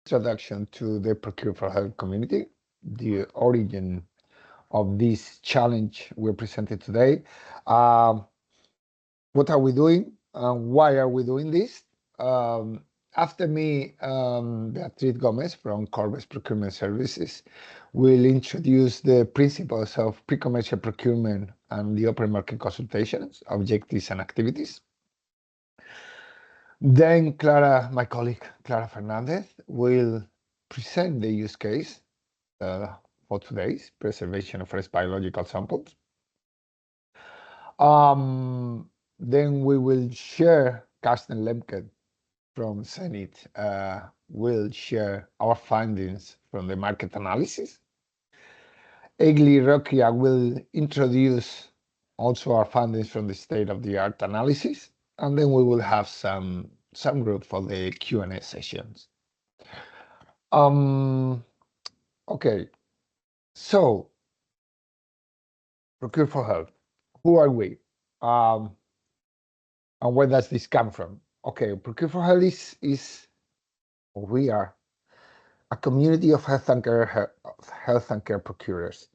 introduction to the Procure for Health community, the origin of this challenge we're presenting today. Um, what are we doing? Why are we doing this? Um, After me, Beatriz Gomez from Corbes Procurement Services will introduce the principles of pre-commercial procurement and the open market consultations, objectives and activities. Then Clara, my colleague Clara Fernandez, will present the use case for today's preservation of fresh biological samples. Then we will share, Carsten Lemke from Zenit will share our findings from the market analysis. Egli Rokia will introduce also our findings from the state-of-the-art analysis, and then we will have some group for the Q&A sessions. Okay, so Procure for Health, who are we? And where does this come from? Okay, Procure for Health we are a community of health and care procurers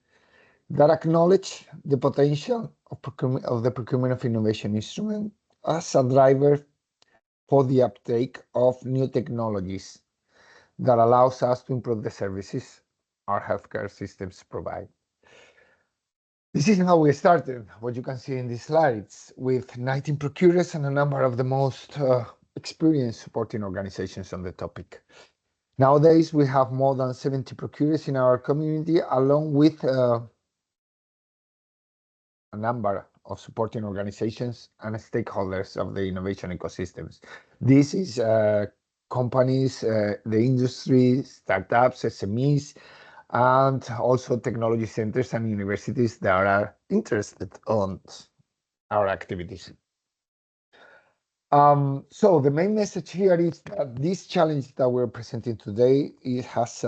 that acknowledge the potential of the procurement of innovation instrument as a driver for the uptake of new technologies that allows us to improve the services our healthcare systems provide. This is how we started, what you can see in these slides, with 19 procurers and a number of the most experienced supporting organizations on the topic. Nowadays, we have more than 70 procurers in our community, along with a number of supporting organizations and stakeholders of the innovation ecosystems. This is companies, the industry, startups, SMEs, and also technology centers and universities that are interested on our activities. So the main message here is that this challenge that we're presenting today, it has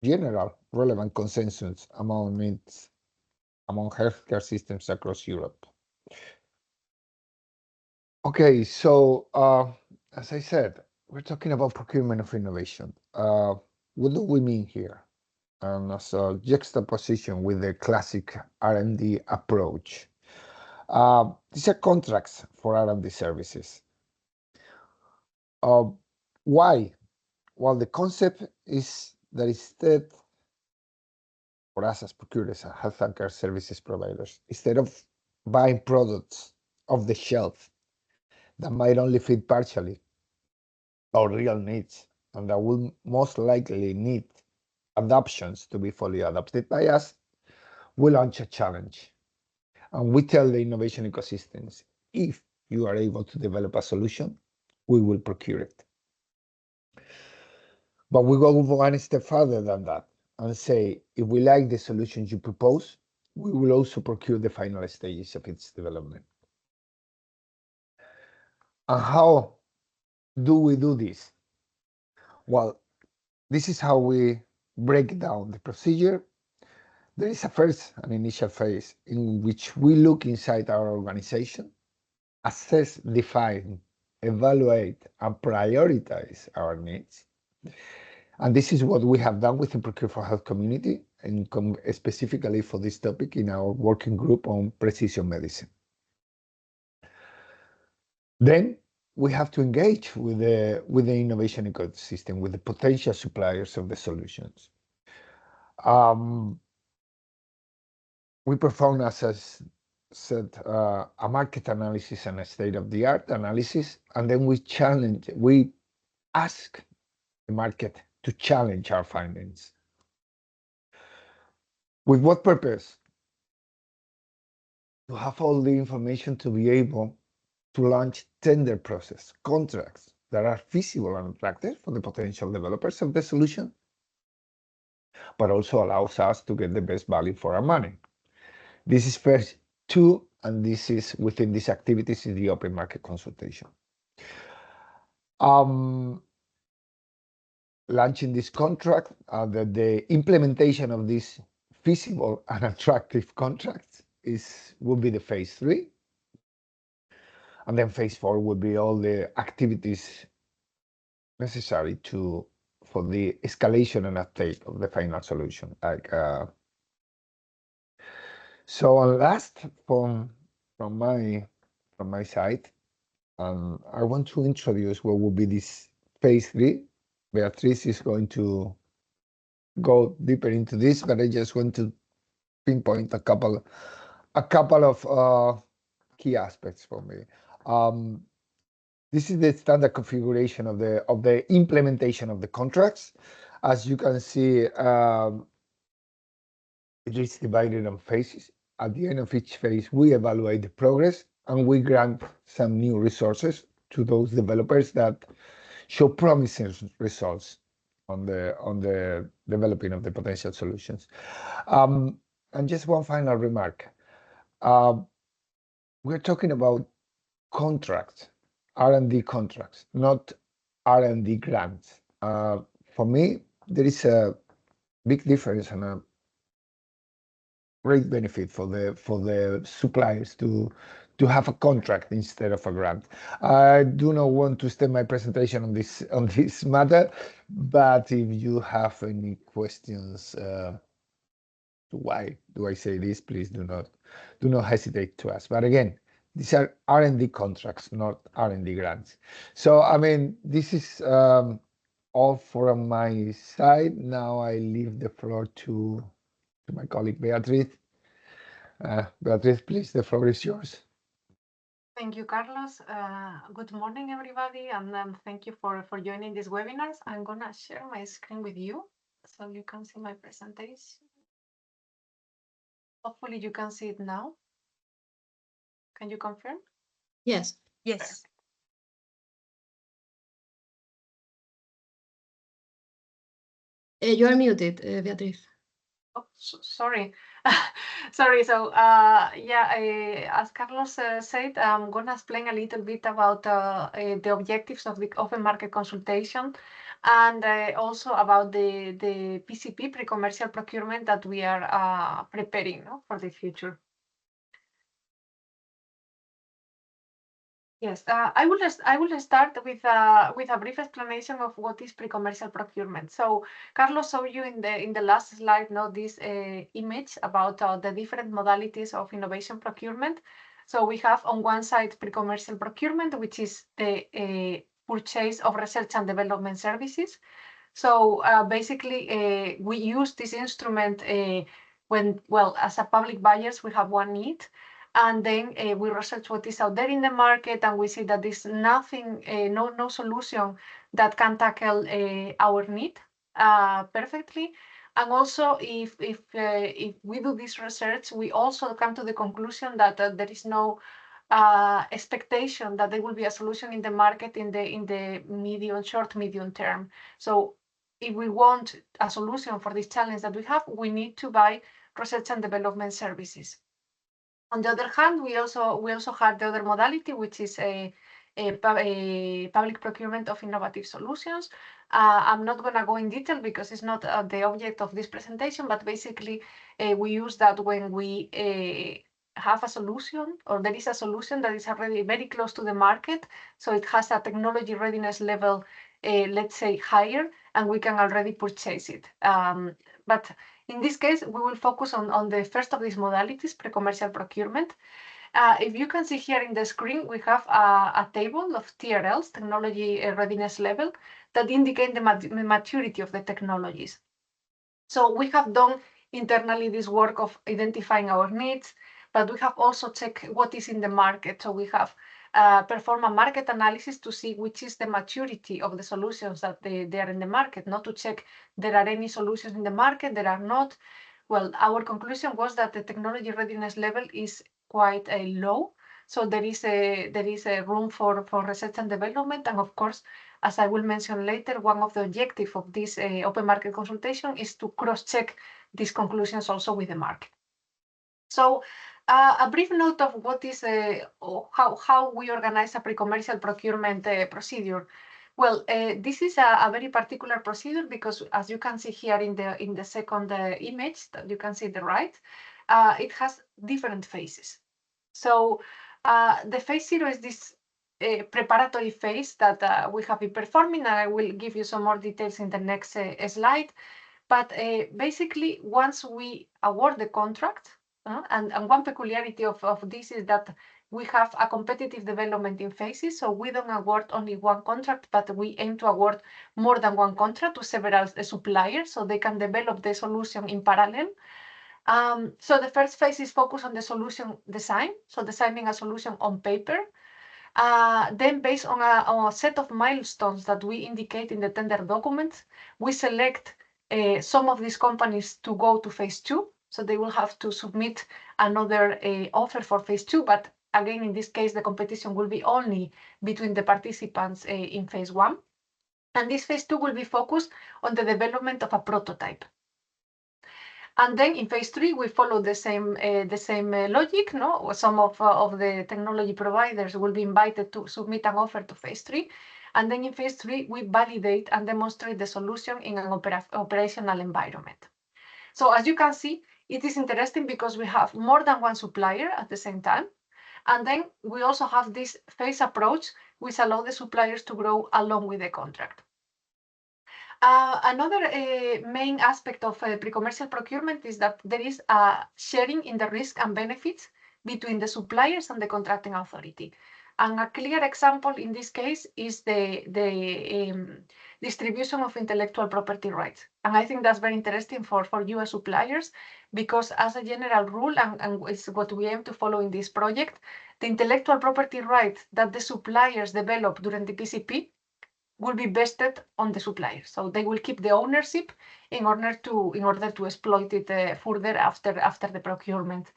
general relevant consensus among healthcare systems across Europe. Okay, so as I said, we're talking about procurement of innovation. What do we mean here? As a juxtaposition with the classic R&D approach. These are contracts for R&D services. Why? Well, the concept is that instead, for us as procurers and health and care services providers, instead of buying products off the shelf that might only fit partially our real needs and that will most likely need adoptions to be fully adopted by us, we launch a challenge. And we tell the innovation ecosystems, if you are able to develop a solution, we will procure it. But we go one step further than that and say, if we like the solutions you propose, we will also procure the final stages of its development. And how do we do this? Well, this is how we break down the procedure. There is an initial phase in which we look inside our organization, assess, define, evaluate, and prioritize our needs. And this is what we have done with the Procure for Health community, and specifically for this topic in our working group on precision medicine. Then we have to engage with the innovation ecosystem, with the potential suppliers of the solutions. We perform, as I said, a market analysis and a state-of-the-art analysis, and then we ask the market to challenge our findings. With what purpose? To have all the information to be able to launch tender process contracts that are feasible and attractive for the potential developers of the solution, but also allows us to get the best value for our money. This is phase 2, and this is within these activities in the open market consultation. Launching this contract, the implementation of these feasible and attractive contracts will be the phase 3. And then phase 4 will be all the activities necessary for the escalation and uptake of the final solution. So last from my side, I want to introduce what will be this phase 3. Beatriz is going to go deeper into this, but I just want to pinpoint a couple of key aspects for me. This is the standard configuration of the implementation of the contracts. As you can see, it is divided on phases. At the end of each phase, we evaluate the progress and we grant some new resources to those developers that show promising results on the developing of the potential solutions. And just one final remark. We're talking about contracts, R&D contracts, not R&D grants. For me, there is a big difference and a great benefit for the suppliers to have a contract instead of a grant. I do not want to extend my presentation on this matter, but if you have any questions, why do I say this? Please do not hesitate to ask. But again, these are R&D contracts, not R&D grants. So I mean, this is all from my side. Now I leave the floor to my colleague Beatriz. Beatriz, please, the floor is yours. Thank you, Carlos. Good morning, everybody, and thank you for joining this webinar. I'm gonna share my screen with you so you can see my presentation. Hopefully you can see it now. Can you confirm? Yes. Yes. You are muted, Beatriz. Oh, sorry. Sorry. So, as Carlos said, I'm going to explain a little bit about the objectives of the Open Market Consultation and also about the PCP, Pre-Commercial Procurement, that we are preparing for the future. Yes, I will start with a brief explanation of what is pre-commercial procurement. So Carlos showed you in the last slide this image about the different modalities of innovation procurement. So we have on one side pre-commercial procurement, which is the purchase of research and development services. So basically, we use this instrument when, well, as a public buyers, we have one need. And then we research what is out there in the market, and we see that there's nothing, no solution that can tackle our need perfectly. And also, if we do this research, we also come to the conclusion that there is no expectation that there will be a solution in the market in the short, medium term. So if we want a solution for this challenge that we have, we need to buy research and development services. On the other hand, we also have the other modality, which is a public procurement of innovative solutions. I'm not going to go in detail because it's not the object of this presentation, but basically we use that when we have a solution or there is a solution that is already very close to the market. So it has a technology readiness level, let's say higher, and we can already purchase it. But in this case, we will focus on the first of these modalities, pre-commercial procurement. If you can see here in the screen, we have a table of TRLs, technology readiness level, that indicate the maturity of the technologies. So we have done internally this work of identifying our needs, but we have also checked what is in the market. So we have perform a market analysis to see which is the maturity of the solutions that they are in the market, not to check there are any solutions in the market, there are not. Well, our conclusion was that the technology readiness level is quite low. So there is a room for research and development. And of course, as I will mention later, one of the objectives of this open market consultation is to cross-check these conclusions also with the market. So a brief note of what is how we organize a pre-commercial procurement procedure. Well, this is a very particular procedure because, as you can see here in the second image that you can see the right, it has different phases. So the phase 0 is this preparatory phase that we have been performing, and I will give you some more details in the next slide. But basically, once we award the contract, and one peculiarity of this is that we have a competitive development in phases, so we don't award only one contract, but we aim to award more than one contract to several suppliers, so they can develop the solution in parallel. So the first phase is focused on the solution design, so designing a solution on paper. Then based on a set of milestones that we indicate in the tender documents, we select some of these companies to go to phase 2. So they will have to submit another offer for phase 2, but again, in this case, the competition will be only between the participants in phase 1. And this phase 2 will be focused on the development of a prototype. And then in phase 3, we follow the same logic. No, some of the technology providers will be invited to submit an offer to phase 3, and then in phase 3 we validate and demonstrate the solution in an operational environment. So as you can see, it is interesting because we have more than one supplier at the same time, and then we also have this phase approach, which allows the suppliers to grow along with the contract. Another main aspect of pre-commercial procurement is that there is a sharing in the risk and benefits between the suppliers and the contracting authority. And a clear example in this case is the distribution of intellectual property rights. And I think that's very interesting for you as suppliers, because as a general rule, and it's what we aim to follow in this project, the intellectual property right that the suppliers develop during the PCP will be vested on the suppliers. So they will keep the ownership in order to exploit it further after the procurement.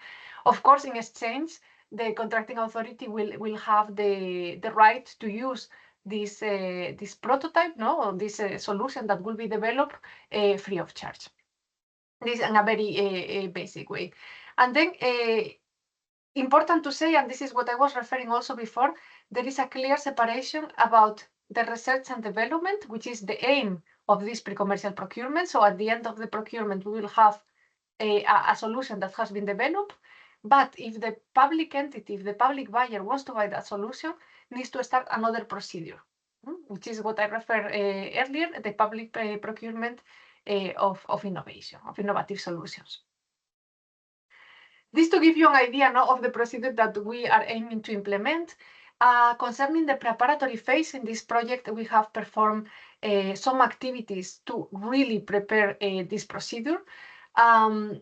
Of course, in exchange, the contracting authority will have the right to use this prototype, or this solution that will be developed free of charge. This in a very basic way. And then important to say, and this is what I was referring also before, there is a clear separation about the research and development, which is the aim of this pre-commercial procurement. So at the end of the procurement, we will have a solution that has been developed. But if the public entity, if the public buyer wants to buy that solution, needs to start another procedure, which is what I referred earlier, the public procurement of innovation, of innovative solutions. This to give you an idea now of the procedure that we are aiming to implement. Concerning the preparatory phase in this project, we have performed some activities to really prepare this procedure.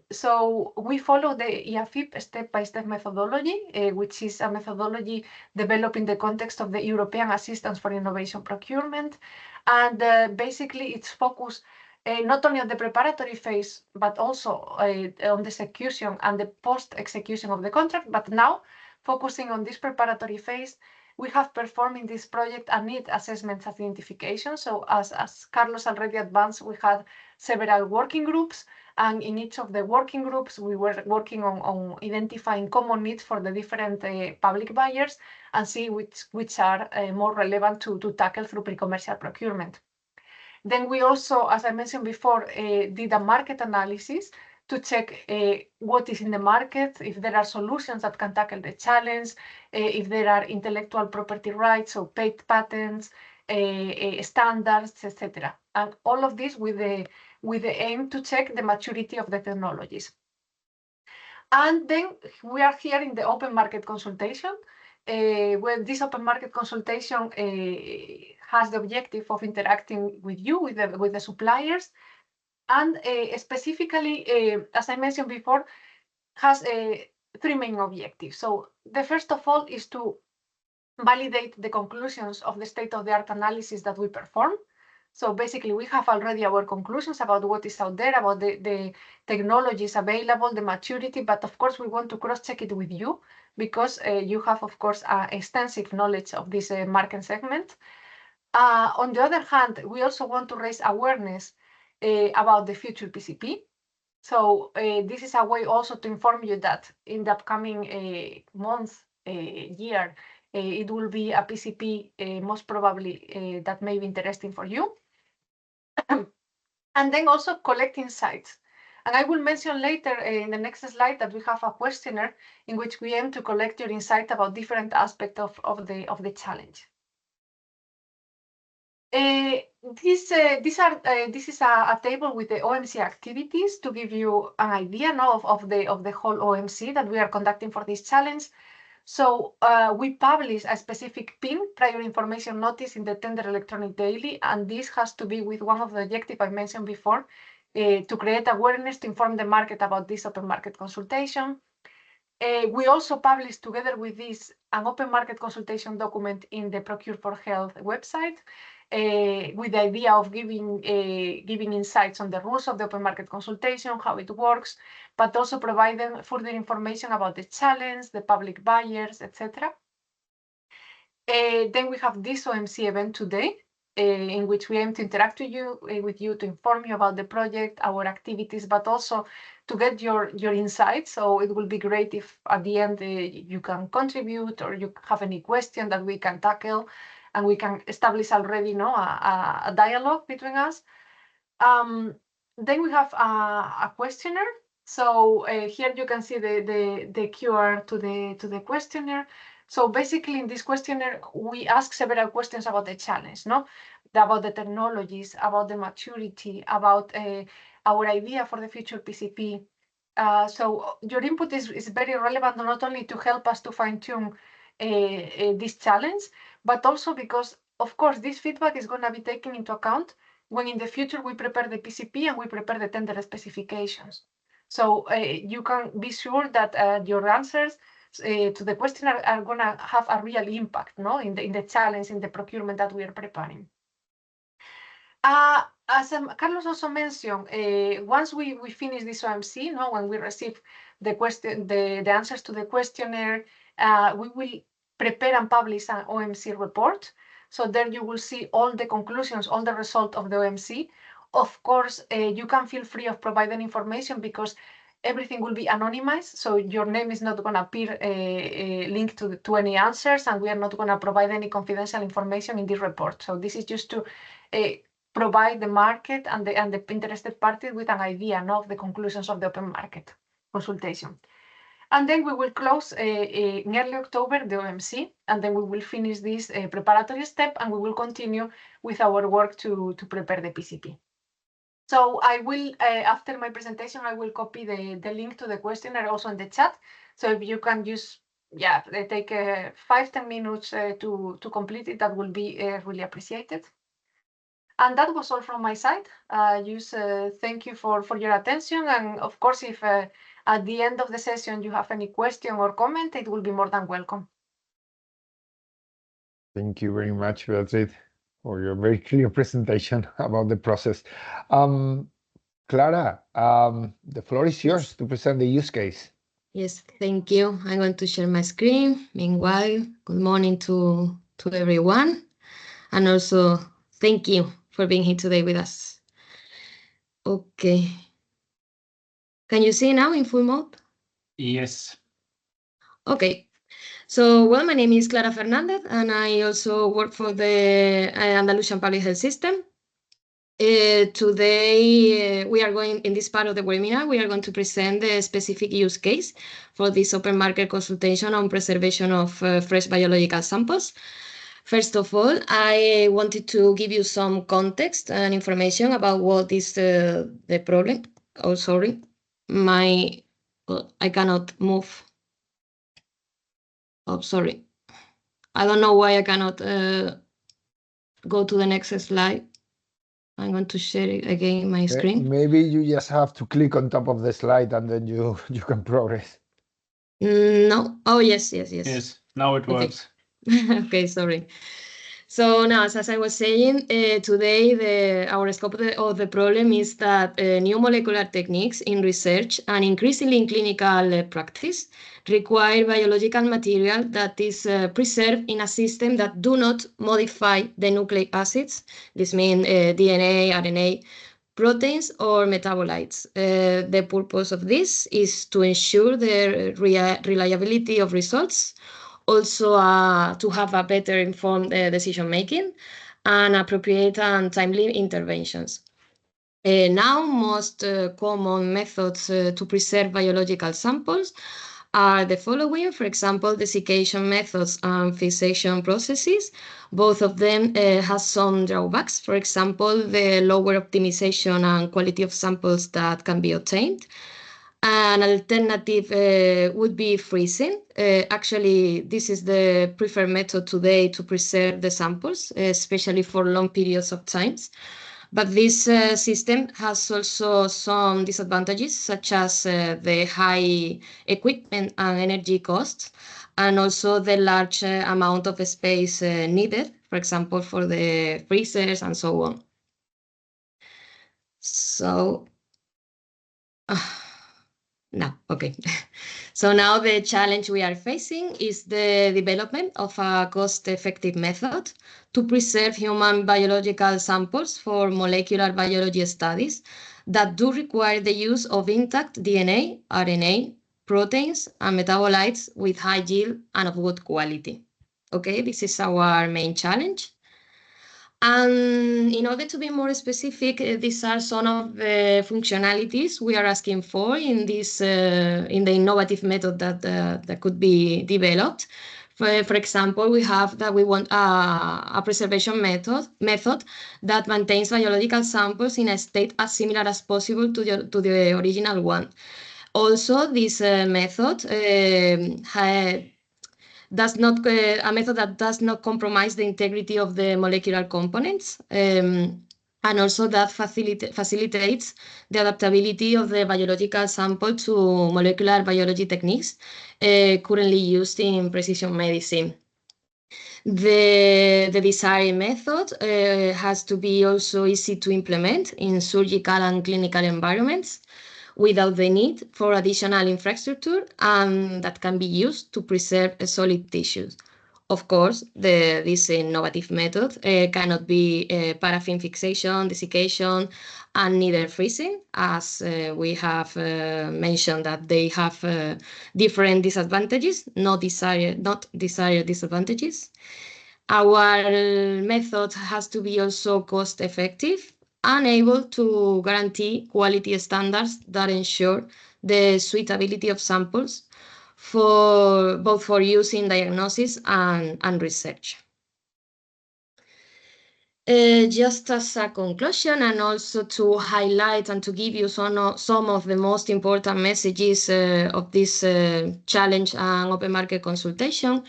So we follow the EAFIP step-by-step methodology, which is a methodology developed in the context of the European Assistance for Innovation Procurement. And basically, it's focused not only on the preparatory phase, but also on the execution and the post-execution of the contract. But now, focusing on this preparatory phase, we have performed in this project a need assessment identification. So as Carlos already advanced, we had several working groups, and in each of the working groups, we were working on identifying common needs for the different public buyers and see which are more relevant to tackle through pre-commercial procurement. Then we also, as I mentioned before, did a market analysis to check what is in the market, if there are solutions that can tackle the challenge, if there are intellectual property rights, so paid patents, standards, etc. And all of this with the aim to check the maturity of the technologies. And then we are here in the Open Market Consultation, where this Open Market Consultation has the objective of interacting with you, with the suppliers, and specifically, as I mentioned before, has three main objectives. So the first of all is to validate the conclusions of the state-of-the-art analysis that we perform. So basically, we have already our conclusions about what is out there, about the technologies available, the maturity, but of course, we want to cross-check it with you because you have, of course, extensive knowledge of this market segment. On the other hand, we also want to raise awareness about the future PCP. So this is a way also to inform you that in the upcoming month, year, it will be a PCP most probably that may be interesting for you. And then also collect insights And I will mention later in the next slide that we have a questionnaire in which we aim to collect your insight about different aspects of the challenge. This is a table with the OMC activities to give you an idea now of the whole OMC that we are conducting for this challenge. So we publish a specific PIN, prior information notice, in the Tender Electronic Daily, and this has to be with one of the objectives I mentioned before, to create awareness, to inform the market about this open market consultation. We also publish together with this an open market consultation document in the Procure4Health website, with the idea of giving insights on the rules of the open market consultation, how it works, but also providing further information about the challenge, the public buyers, etc. Then we have this OMC event today, in which we aim to interact with you to inform you about the project, our activities, but also to get your insights. So it will be great if at the end you can contribute, or you have any question that we can tackle, and we can establish already a dialogue between us. Then we have a questionnaire. So here you can see the QR to the questionnaire. So basically in this questionnaire, we ask several questions about the challenge, about the technologies, about the maturity, about our idea for the future PCP. So your input is very relevant, not only to help us to fine-tune this challenge, but also because, of course, this feedback is going to be taken into account when in the future we prepare the PCP and we prepare the tender specifications. So you can be sure that your answers to the question are going to have a real impact, in the challenge, in the procurement that we are preparing. As Carlos also mentioned, once we finish this OMC, when we receive the answers to the questionnaire, we will prepare and publish an OMC report. So there you will see all the conclusions, all the results of the OMC. Of course, you can feel free of providing information because everything will be anonymized. So your name is not going to appear linked to any answers, and we are not going to provide any confidential information in this report. So this is just to provide the market and the interested parties with an idea of the conclusions of the open market consultation. And then we will close in early October the OMC, and then we will finish this preparatory step, and we will continue with our work to prepare the PCP. So I will, after my presentation, I will copy the link to the questionnaire also in the chat. So if you can just, take 5-10 minutes to complete it, that will be really appreciated. And that was all from my side. Thank you for your attention. And of course, if at the end of the session you have any question or comment, it will be more than welcome. Thank you very much, Beatriz, for your very clear presentation about the process. Clara, the floor is yours to present the use case. Yes, thank you. I'm going to share my screen. Meanwhile, good morning to everyone. And also, thank you for being here today with us. Okay. Can you see now in full mode? Yes. Okay. So, well, my name is Clara Fernandez, and I also work for the Andalusian Public Health System. Today, we are going, in this part of the webinar, we are going to present the specific use case for this open market consultation on preservation of fresh biological samples. First of all, I wanted to give you some context and information about what is the problem. Oh, sorry. I cannot move. Oh, sorry. I don't know why I cannot go to the next slide. I'm going to share it again, my screen. Maybe you just have to click on top of the slide and then you can progress. No. Oh, yes. Yes, now it works. Okay, sorry. So now, as I was saying, today our scope of the problem is that new molecular techniques in research and increasingly in clinical practice require biological material that is preserved in a system that do not modify the nucleic acids. This means DNA, RNA, proteins, or metabolites. The purpose of this is to ensure the reliability of results, also to have a better informed decision-making and appropriate and timely interventions. Now, most common methods to preserve biological samples are the following. For example, desiccation methods and fixation processes. Both of them have some drawbacks. For example, the lower optimization and quality of samples that can be obtained. An alternative would be freezing. Actually, this is the preferred method today to preserve the samples, especially for long periods of times. But this system has also some disadvantages, such as the high equipment and energy costs, and also the large amount of space needed, for example, for the freezers and so on. So, no, okay. So now the challenge we are facing is the development of a cost-effective method to preserve human biological samples for molecular biology studies that do require the use of intact DNA, RNA, proteins, and metabolites with high yield and of good quality. Okay, this is our main challenge. And in order to be more specific, these are some of the functionalities we are asking for in this in the innovative method that could be developed. For example, we want a preservation method that maintains biological samples in a state as similar as possible to the original one. Also, this method a method that does not compromise the integrity of the molecular components, and also that facilitates the adaptability of the biological sample to molecular biology techniques currently used in precision medicine. The desired method has to be also easy to implement in surgical and clinical environments, without the need for additional infrastructure, and that can be used to preserve solid tissues. Of course, this innovative method cannot be paraffin fixation, desiccation, and neither freezing, as we have mentioned that they have different disadvantages, not desired disadvantages. Our method has to be also cost effective and able to guarantee quality standards that ensure the suitability of samples for both for use in diagnosis and research. Just as a conclusion, and also to highlight and to give you some of the most important messages of this challenge and open market consultation,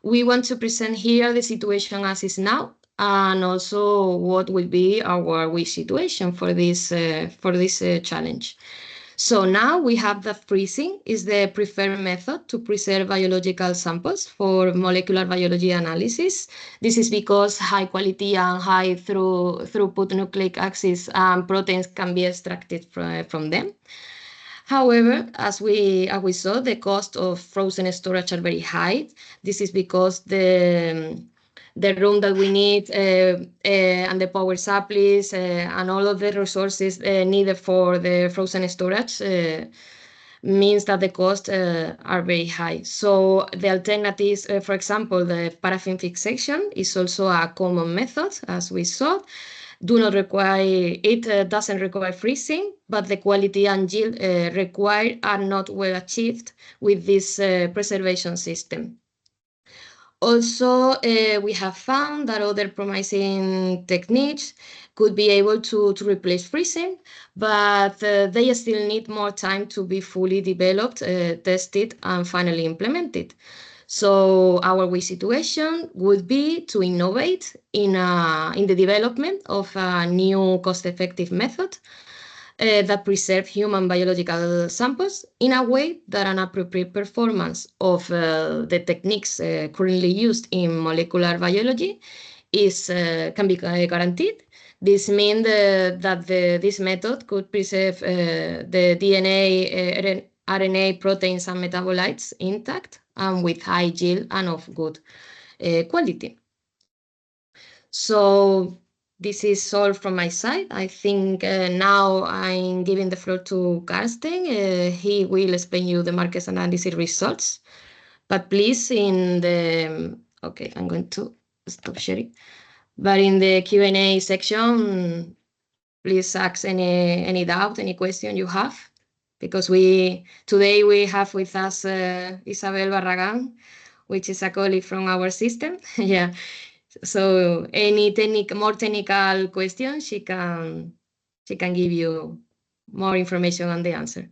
we want to present here the situation as is now, and also what will be our wish situation for this challenge. So now we have that freezing is the preferred method to preserve biological samples for molecular biology analysis. This is because high quality and high throughput nucleic acids and proteins can be extracted from them. However, as we saw, the cost of frozen storage are very high. This is because the room that we need and the power supplies and all of the resources needed for the frozen storage means that the costs are very high. So the alternatives, for example, the paraffin fixation is also a common method, as we saw. Doesn't require freezing, but the quality and yield required are not well achieved with this preservation system. Also, we have found that other promising techniques could be able to replace freezing, but they still need more time to be fully developed, tested, and finally implemented. So our wish situation would be to innovate in the development of a new cost-effective method that preserve human biological samples in a way that an appropriate performance of the techniques currently used in molecular biology can be guaranteed. This means that this method could preserve the DNA, RNA, proteins, and metabolites intact and with high yield and of good quality. So this is all from my side. I think now I'm giving the floor to Karsten. He will explain you the market analysis results. But please, okay, I'm going to stop sharing. But in the Q&A section, please ask any doubt, any question you have, because today we have with us Isabel Barragan, which is a colleague from our system. Yeah. So any more technical questions, she can give you more information on the answer.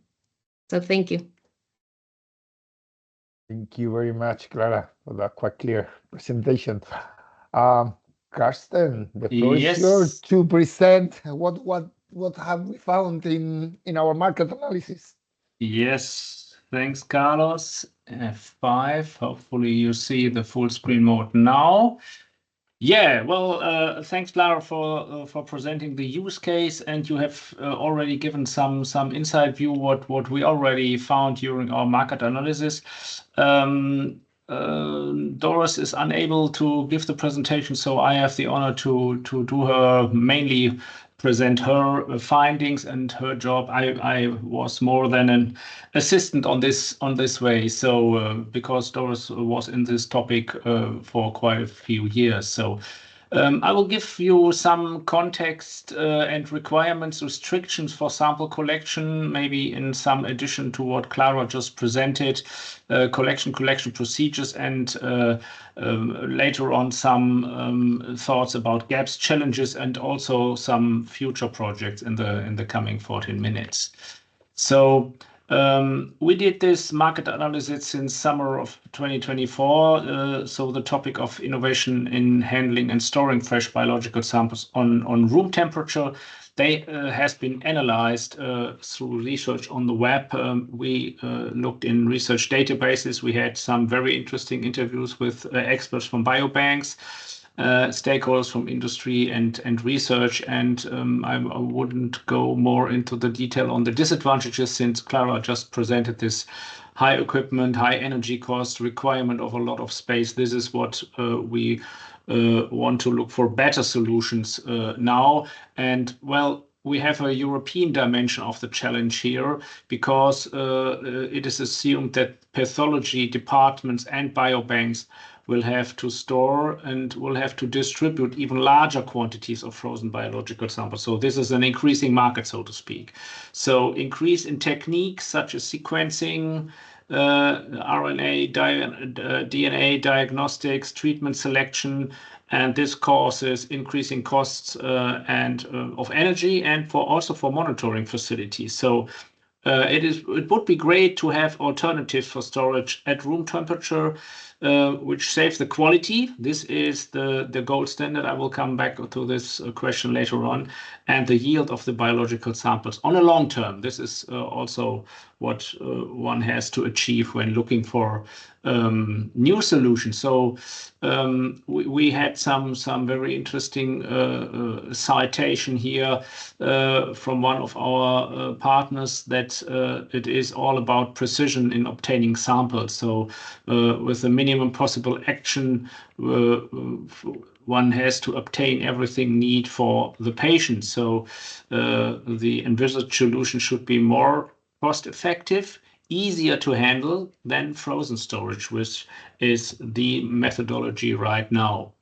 So thank you. Thank you very much, Clara, for that quite clear presentation. Karsten, the floor is yours to present what have we found in our market analysis. Yes, thanks, Carlos. F5. Hopefully you see the full screen mode now. Yeah, well, thanks, Clara, for presenting the use case, and you have already given some inside view what we already found during our market analysis. Doris is unable to give the presentation, so I have the honor to do her, mainly present her findings and her job. I was more than an assistant on this way, so because Doris was in this topic for quite a few years. So I will give you some context and requirements, restrictions for sample collection, maybe in some addition to what Clara just presented, collection procedures, and later on some thoughts about gaps, challenges, and also some future projects in the coming 14 minutes. So we did this market analysis since summer of 2024. So the topic of innovation in handling and storing fresh biological samples on room temperature, they has been analyzed through research on the web. We looked in research databases. We had some very interesting interviews with experts from biobanks, stakeholders from industry and research, and I wouldn't go more into the detail on the disadvantages, since Clara just presented this high equipment, high energy cost, requirement of a lot of space. This is what we want to look for better solutions now. And well, we have a European dimension of the challenge here, because it is assumed that pathology departments and biobanks will have to store and will have to distribute even larger quantities of frozen biological samples. So this is an increasing market, so to speak. So increase in techniques such as sequencing, RNA, DNA diagnostics, treatment selection, and this causes increasing costs and of energy, and also for monitoring facilities. So it would be great to have alternatives for storage at room temperature, which saves the quality. This is the gold standard. I will come back to this question later on, and the yield of the biological samples on a long term. This is also what one has to achieve when looking for new solutions. So we had some very interesting citation here from one of our partners, that it is all about precision in obtaining samples. So with the minimum possible action, one has to obtain everything needed for the patient. So the envisaged solution should be more cost effective, easier to handle than frozen storage, which is the methodology right now.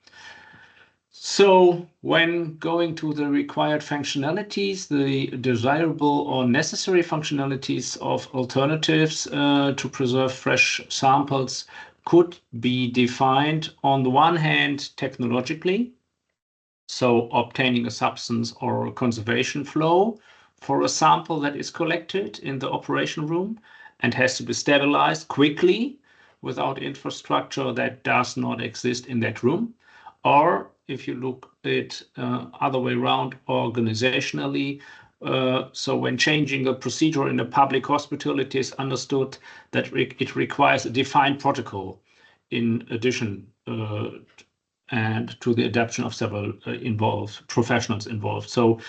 So when going to the required functionalities, the desirable or necessary functionalities of alternatives to preserve fresh samples could be defined on the one hand technologically, so obtaining a substance or conservation flow for a sample that is collected in the operation room and has to be stabilized quickly without infrastructure that does not exist in that room. Or if you look at other way around, organizationally, so when changing a procedure in a public hospital, it is understood that it requires a defined protocol in addition and to the adaptation of several professionals involved. So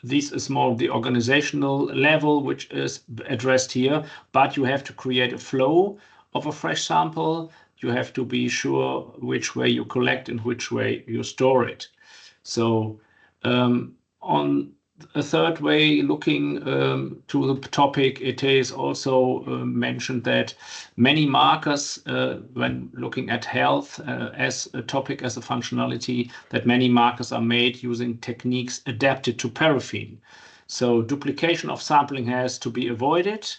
this is more the organizational level, which is addressed here, but you have to create a flow of a fresh sample. You have to be sure which way you collect and which way you store it. So on a third way looking to the topic, it is also mentioned that many markers, when looking at health as a topic, as a functionality, that many markers are made using techniques adapted to paraffin. So duplication of sampling has to be avoided.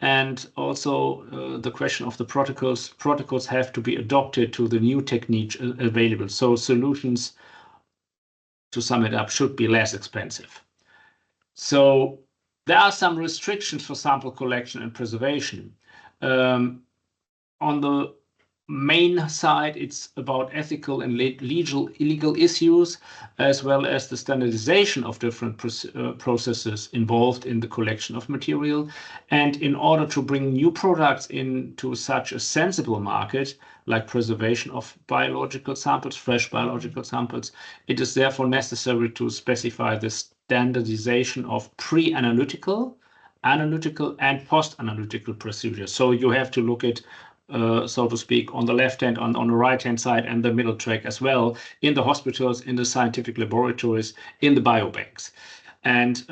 And also the question of the protocols have to be adopted to the new technique available. So solutions, to sum it up, should be less expensive. So there are some restrictions for sample collection and preservation. On the main side, it's about ethical and legal issues, as well as the standardization of different processes involved in the collection of material. And in order to bring new products into such a sensible market, like preservation of biological samples, fresh biological samples, it is therefore necessary to specify the standardization of pre-analytical, analytical, and post-analytical procedures. So you have to look at so to speak, on the left hand, on the right hand side, and the middle track as well, in the hospitals, in the scientific laboratories, in the biobanks. And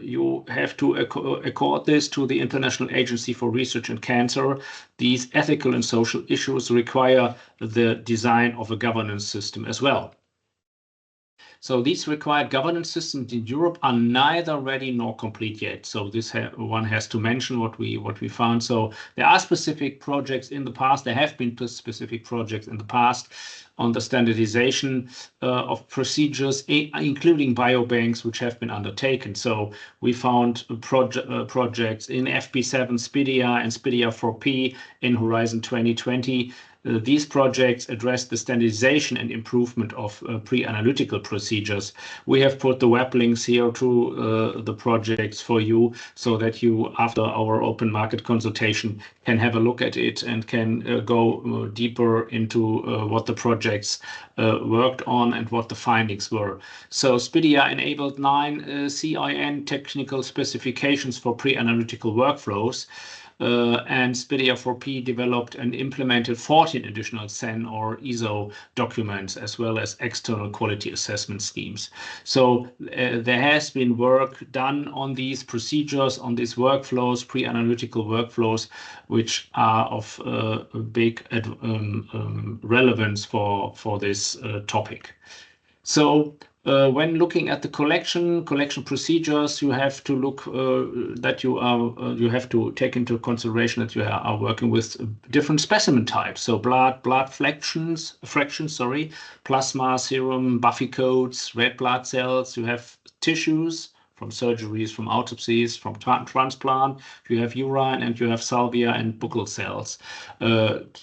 you have to accord this to the International Agency for Research in Cancer. These ethical and social issues require the design of a governance system as well. So these required governance systems in Europe are neither ready nor complete yet. So this one has to mention what we found. So there are specific projects in the past. There have been specific projects in the past on the standardization of procedures, including biobanks, which have been undertaken. So we found projects in FP7, SPIDIA, and SPIDIA 4P in Horizon 2020. These projects address the standardization and improvement of pre-analytical procedures. We have put the web links here to the projects for you, so that you, after our open market consultation, can have a look at it and can go deeper into what the projects worked on and what the findings were. So SPIDIA enabled 9 CIN technical specifications for pre-analytical workflows. And SPIDIA 4P developed and implemented 14 additional CEN or ISO documents, as well as external quality assessment schemes. So there has been work done on these procedures, on these workflows, pre-analytical workflows, which are of big relevance for this topic. So when looking at the collection procedures, you have to look that you have to take into consideration that you are working with different specimen types. So blood fractions, plasma, serum, Buffy coats, red blood cells. You have tissues from surgeries, from autopsies, from transplant. You have urine, and you have salvia and buccal cells,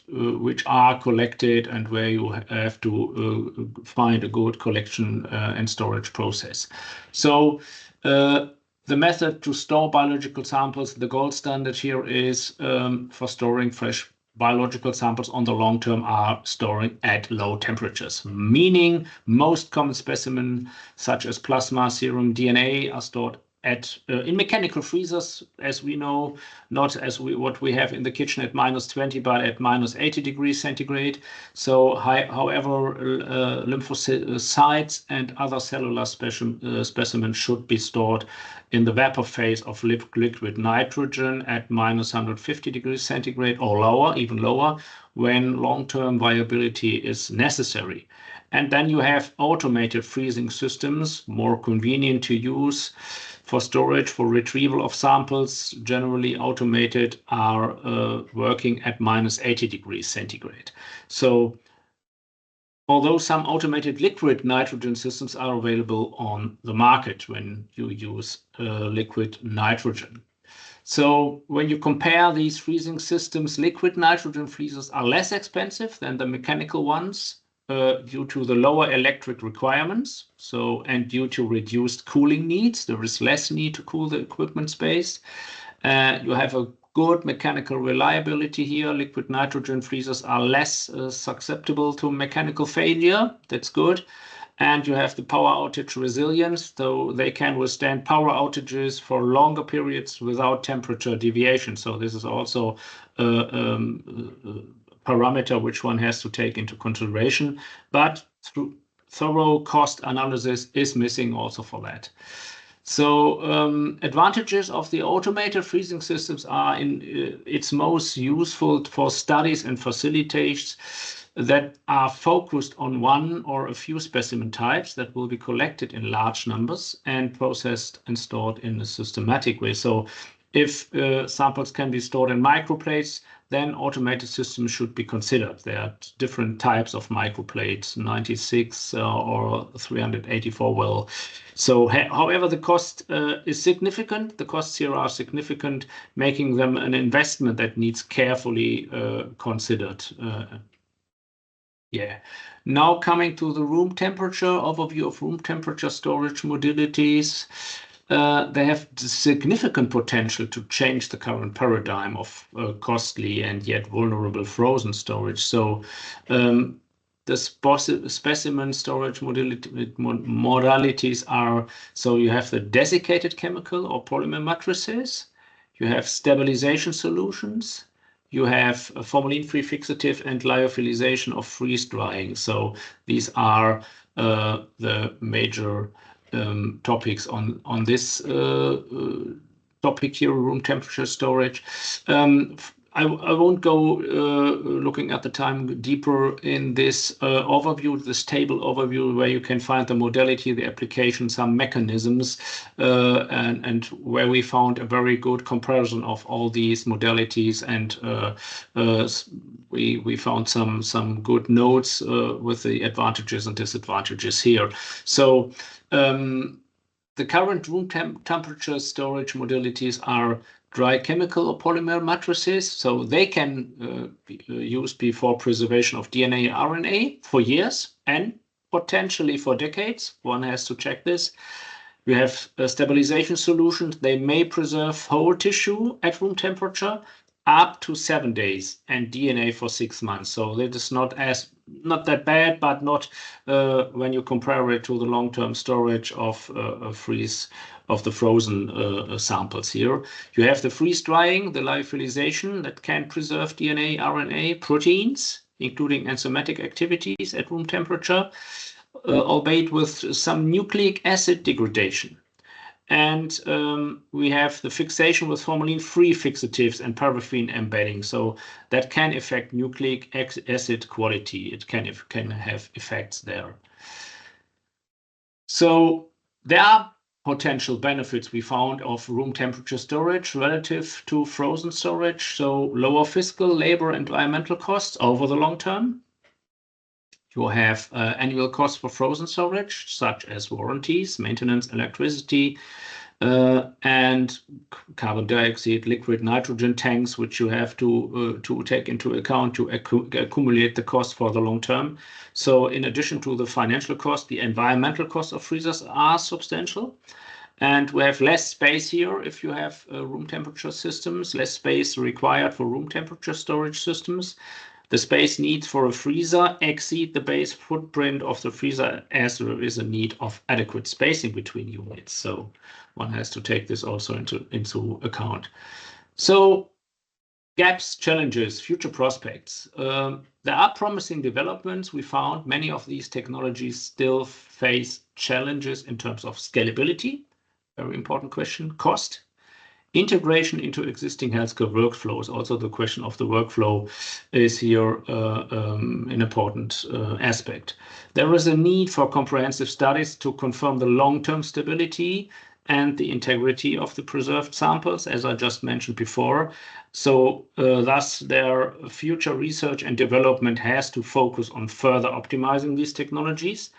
which are collected, and where you have to find a good collection and storage process. So the method to store biological samples, the gold standard here is for storing fresh biological samples on the long term are storing at low temperatures, meaning most common specimens such as plasma, serum, DNA are stored at in mechanical freezers, as we know, not as what we have in the kitchen at -20, but at -80 degrees centigrade. So however, lymphocytes and other cellular specimens should be stored in the vapor phase of liquid nitrogen at -150 degrees centigrade or lower, even lower, when long-term viability is necessary. And then you have automated freezing systems, more convenient to use for storage, for retrieval of samples, generally automated, are working at -80 degrees centigrade. So although some automated liquid nitrogen systems are available on the market when you use liquid nitrogen. So when you compare these freezing systems, liquid nitrogen freezers are less expensive than the mechanical ones due to the lower electric requirements. So, and due to reduced cooling needs, there is less need to cool the equipment space. You have a good mechanical reliability here. Liquid nitrogen freezers are less susceptible to mechanical failure. That's good. And you have the power outage resilience, so they can withstand power outages for longer periods without temperature deviation. So this is also a parameter which one has to take into consideration. But through thorough cost analysis is missing also for that. So advantages of the automated freezing systems are it's most useful for studies and facilitators that are focused on one or a few specimen types that will be collected in large numbers and processed and stored in a systematic way. So if samples can be stored in microplates, then automated systems should be considered. There are different types of microplates, 96 or 384 well. So however, the cost is significant. The costs here are significant, making them an investment that needs carefully considered. Yeah. Now coming to the room temperature, overview of room temperature storage modalities. They have significant potential to change the current paradigm of costly and yet vulnerable frozen storage. So the specimen storage modalities are, so you have the desiccated chemical or polymer matrices, you have stabilization solutions, you have formalin-free fixative and lyophilization of freeze drying. So these are the major topics on this topic here, room temperature storage. I won't go looking at the time deeper in this overview, this table overview, where you can find the modality, the application, some mechanisms, and where we found a very good comparison of all these modalities, and we found some good notes with the advantages and disadvantages here. So the current room temperature storage modalities are dry chemical or polymer matrices, so they can be used before preservation of DNA and RNA for years and potentially for decades. One has to check this. We have stabilization solutions. They may preserve whole tissue at room temperature up to 7 days and DNA for 6 months. So that is not that bad, but not when you compare it to the long-term storage of freeze of the frozen samples here. You have the freeze drying, the lyophilization that can preserve DNA, RNA, proteins, including enzymatic activities at room temperature, albeit with some nucleic acid degradation. And we have the fixation with formalin-free fixatives and paraffin embedding. So that can affect nucleic acid quality. It can have effects there. So there are potential benefits we found of room temperature storage relative to frozen storage. So lower fiscal, labor, and environmental costs over the long term. You have annual costs for frozen storage, such as warranties, maintenance, electricity, and carbon dioxide, liquid nitrogen tanks, which you have to take into account to accumulate the cost for the long term. So in addition to the financial cost, the environmental costs of freezers are substantial. And we have less space here if you have room temperature systems, less space required for room temperature storage systems. The space needs for a freezer exceed the base footprint of the freezer, as there is a need of adequate spacing between units. So one has to take this also into account. So gaps, challenges, future prospects. There are promising developments. We found many of these technologies still face challenges in terms of scalability, very important question, cost, integration into existing healthcare workflows. Also, the question of the workflow is here an important aspect. There is a need for comprehensive studies to confirm the long-term stability and the integrity of the preserved samples, as I just mentioned before. So thus, their future research and development has to focus on further optimizing these technologies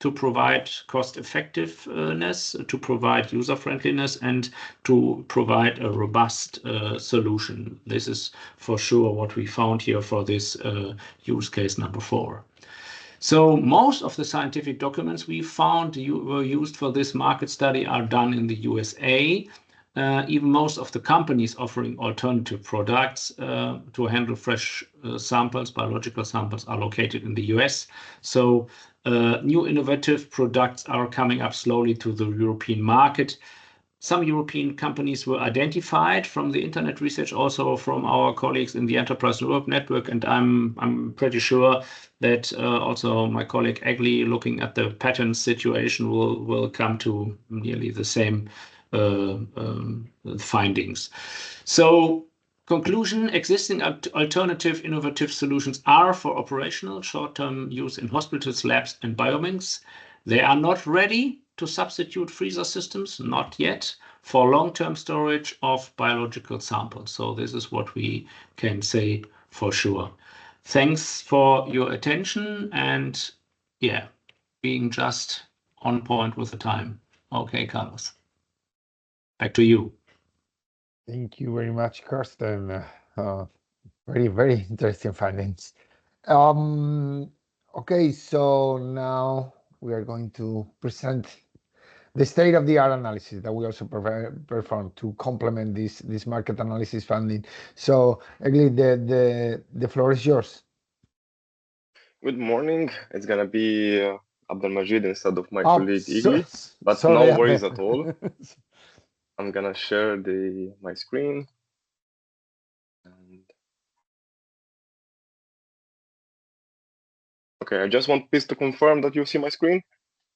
to provide cost effectiveness, to provide user friendliness, and to provide a robust solution. This is for sure what we found here for this use case number 4. So most of the scientific documents we found were used for this market study are done in the USA. Even most of the companies offering alternative products to handle fresh samples, biological samples, are located in the US. So new innovative products are coming up slowly to the European market. Some European companies were identified from the internet research, also from our colleagues in the Enterprise Europe Network, and I'm pretty sure that also my colleague Egli, looking at the patent situation, will come to nearly the same findings. So, conclusion: existing alternative innovative solutions are for operational short-term use in hospitals, labs, and biobanks. They are not ready to substitute freezer systems, not yet, for long-term storage of biological samples. So this is what we can say for sure. Thanks for your attention and yeah, being just on point with the time. Okay, Carlos, back to you. Thank you very much, Karsten. Very, very interesting findings. Okay, so now we are going to present the state-of-the-art analysis that we also performed to complement this market analysis finding. So, Egli, the floor is yours. Good morning. It's gonna be Abdelmajid instead of my colleague Igli, but sorry, no worries at all. I'm gonna share my screen. Okay, I just want please to confirm that you see my screen.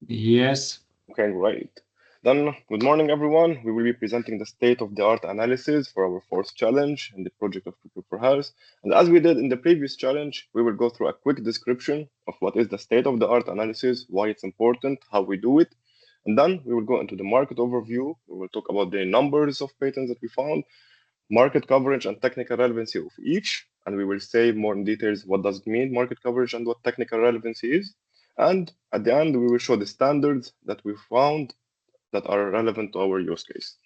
Yes. Okay, great. Then, good morning, everyone. We will be presenting the state-of-the-art analysis for our fourth challenge in the project of Pre4Health. And as we did in the previous challenge, we will go through a quick description of what is the state-of-the-art analysis, why it's important, how we do it. And then we will go into the market overview. We will talk about the numbers of patents that we found, market coverage and technical relevancy of each. And we will say more in details what does it mean, market coverage, and what technical relevancy is. And at the end, we will show the standards that we found that are relevant to our use case.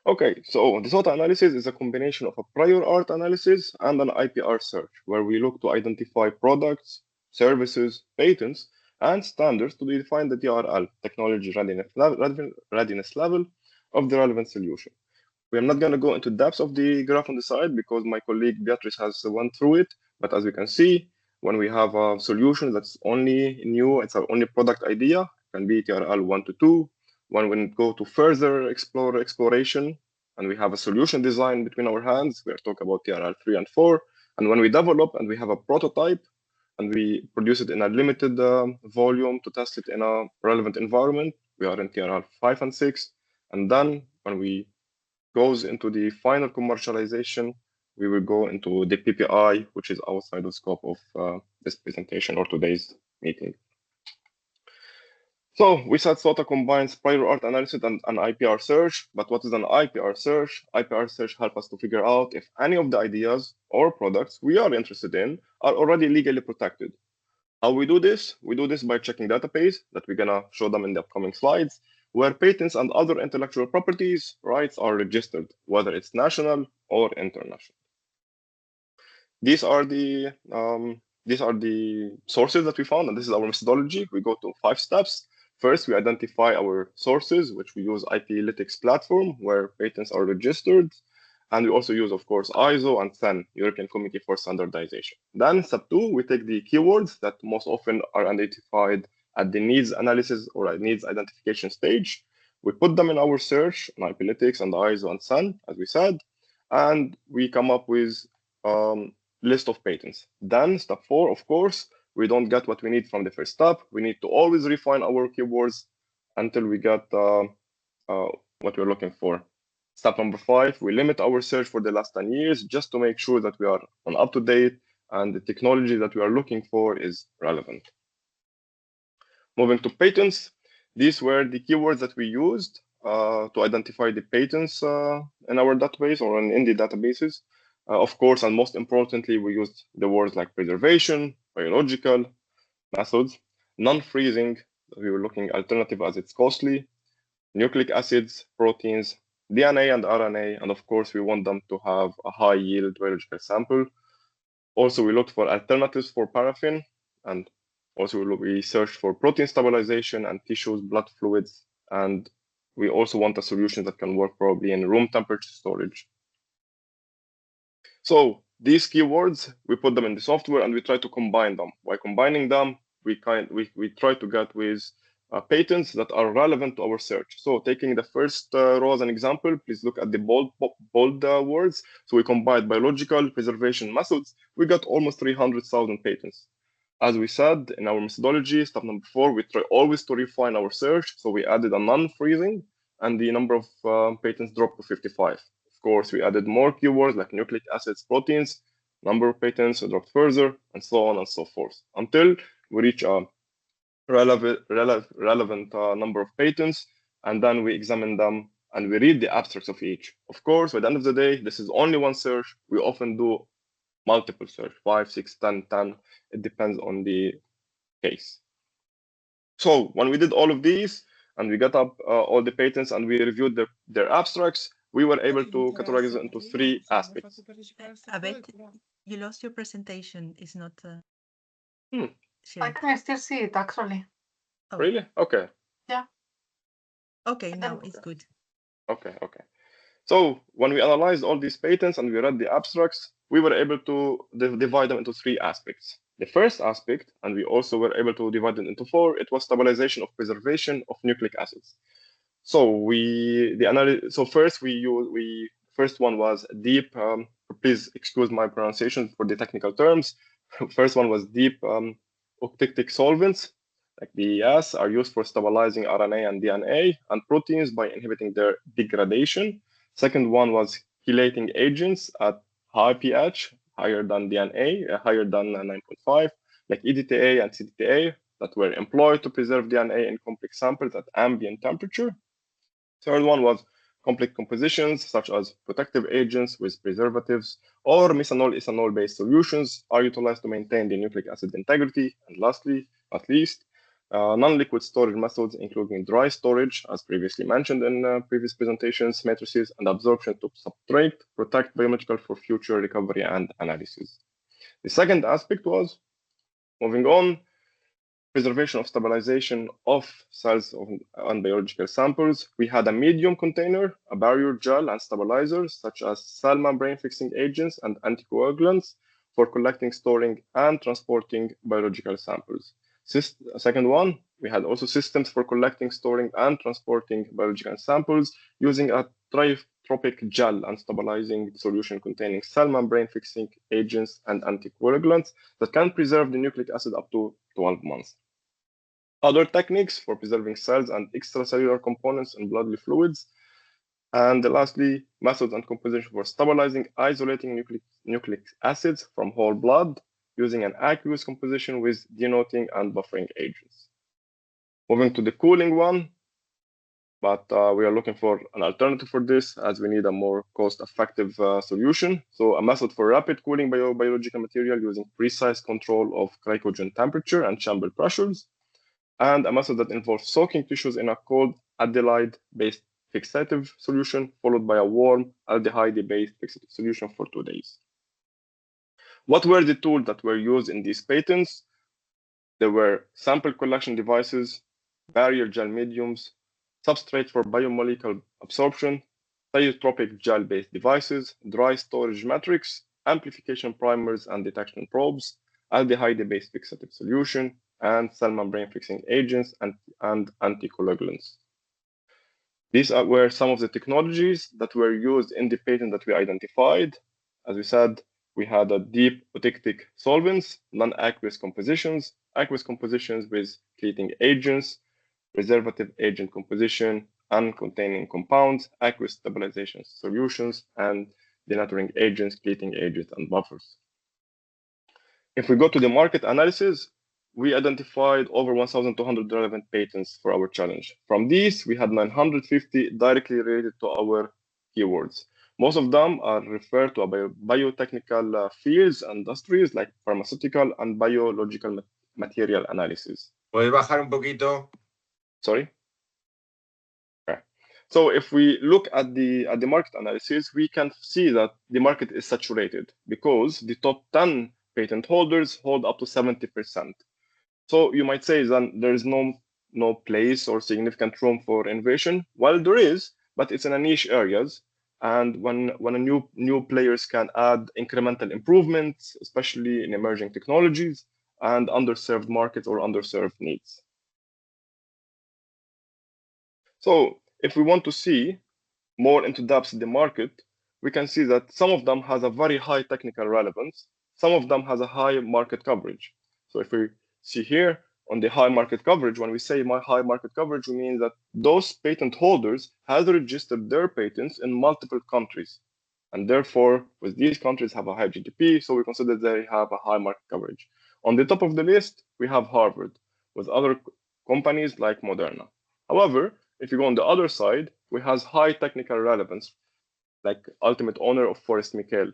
Okay, so the SOTA analysis is a combination of a prior art analysis and an IPR search, where we look to identify products, services, patents, and standards to define the TRL, technology readiness level, of the relevant solution. We are not going to go into depth of the graph on the side because my colleague Beatrice has went through it, but as we can see, when we have a solution that's only new, it's our only product idea, can be TRL 1 to 2. When we go to further exploration, and we have a solution design between our hands, we are talking about TRL 3 and 4. And when we develop and we have a prototype, and we produce it in a limited volume to test it in a relevant environment, we are in TRL 5 and 6. And then when we goes into the final commercialization, we will go into the PPI, which is outside the scope of this presentation or today's meeting. So we said SOTA combines prior art analysis and an IPR search, but what is an IPR search? IPR search helps us to figure out if any of the ideas or products we are interested in are already legally protected. How we do this? We do this by checking database that we're gonna show them in the upcoming slides, where patents and other intellectual properties rights are registered, whether it's national or international. These are the sources that we found, and this is our methodology. We go to 5 steps. First, we identify our sources, which we use IPlytics platform, where patents are registered. And we also use, of course, ISO and CEN, European Committee for Standardization. Then, step 2, we take the keywords that most often are identified at the needs analysis or at needs identification stage. We put them in our search on IPlytics and ISO and CEN, as we said, and we come up with list of patents. Then, step 4, of course, we don't get what we need from the first step. We need to always refine our keywords until we get what we're looking for. Step number 5, we limit our search for the last 10 years just to make sure that we are on up to date and the technology that we are looking for is relevant. Moving to patents, these were the keywords that we used to identify the patents in our database or in the databases. Of course, and most importantly, we used the words like preservation, biological methods, non-freezing, we were looking alternative as it's costly, nucleic acids, proteins, DNA and RNA, and of course, we want them to have a high yield biological sample. Also, we looked for alternatives for paraffin, and also we searched for protein stabilization and tissues, blood fluids, and we also want a solution that can work probably in room temperature storage. So these keywords, we put them in the software and we try to combine them. By combining them, we try to get with patents that are relevant to our search. So taking the first row as an example, please look at the bold words. So we combined biological preservation methods. We got almost 300,000 patents. As we said in our methodology, step number 4, we try always to refine our search. So we added a non-freezing, and the number of patents dropped to 55. Of course, we added more keywords like nucleic acids, proteins, number of patents dropped further, and so on and so forth, until we reach a relevant number of patents, and then we examine them and we read the abstracts of each. Of course, by the end of the day, this is only one search. We often do multiple search, 5, 6, 10. It depends on the case. So when we did all of these and we got up all the patents and we reviewed their abstracts, we were able to categorize it into 3 aspects. Abed, you lost your presentation. It's not I can still see it actually. Oh. Really? Okay. Yeah. Okay, now it's good. Okay. So when we analyzed all these patents and we read the abstracts, we were able to divide them into 3 aspects. The first aspect, and we also were able to divide it into 4, it was stabilization of preservation of nucleic acids. So first one was deep. Please excuse my pronunciation for the technical terms. First one was deep octic solvents, like DES, are used for stabilizing RNA and DNA and proteins by inhibiting their degradation. Second one was chelating agents at high pH, higher than DNA, higher than 9.5, like EDTA and CDTA, that were employed to preserve DNA in complex samples at ambient temperature. Third one was complex compositions, such as protective agents with preservatives, or methanol-ethanol-based solutions are utilized to maintain the nucleic acid integrity. And lastly, at least, non-liquid storage methods, including dry storage, as previously mentioned in previous presentations, matrices, and absorption to substrate, protect biological for future recovery and analysis. The second aspect was, moving on, preservation of stabilization of cells and biological samples. We had a medium container, a barrier gel, and stabilizers, such as cell membrane fixing agents and anticoagulants for collecting, storing, and transporting biological samples. Second one, we had also systems for collecting, storing, and transporting biological samples using a tropic gel and stabilizing solution containing cell membrane fixing agents and anticoagulants that can preserve the nucleic acid up to 12 months. Other techniques for preserving cells and extracellular components in bloodly fluids. And lastly, methods and composition for stabilizing, isolating nucleic acids from whole blood using an aqueous composition with denoting and buffering agents. Moving to the cooling one, but we are looking for an alternative for this as we need a more cost-effective solution. So a method for rapid cooling biological material using precise control of glycogen temperature and chamber pressures, and a method that involves soaking tissues in a cold aldehyde-based fixative solution followed by a warm aldehyde-based fixative solution for 2 days. What were the tools that were used in these patents? There were sample collection devices, barrier gel mediums, substrate for biomolecular absorption, tiotropic gel-based devices, dry storage matrix, amplification primers and detection probes, aldehyde-based fixative solution, and cell membrane fixing agents and anticoagulants. These were some of the technologies that were used in the patent that we identified. As we said, we had a deep otictic solvents, non-aqueous compositions, aqueous compositions with chelating agents, preservative agent composition, uncontaining compounds, aqueous stabilization solutions, and denaturing agents, chelating agents, and buffers. If we go to the market analysis, we identified over 1,200 relevant patents for our challenge. From these, we had 950 directly related to our keywords. Most of them are referred to biotechnical fields, industries like pharmaceutical and biological material analysis. ¿Puedes bajar un poquito? Sorry? Okay. So if we look at the market analysis, we can see that the market is saturated because the top 10 patent holders hold up to 70%. So you might say then there is no place or significant room for innovation. Well, there is, but it's in a niche areas. And when a new players can add incremental improvements, especially in emerging technologies and underserved markets or underserved needs. So if we want to see more into depth the market, we can see that some of them has a very high technical relevance, some of them has a high market coverage. So if we see here on the high market coverage, when we say high market coverage, we mean that those patent holders has registered their patents in multiple countries. And therefore, with these countries have a high GDP, so we consider they have a high market coverage. On the top of the list, we have Harvard, with other companies like Moderna. However, if you go on the other side, we have high technical relevance, like ultimate owner of Forest Michael,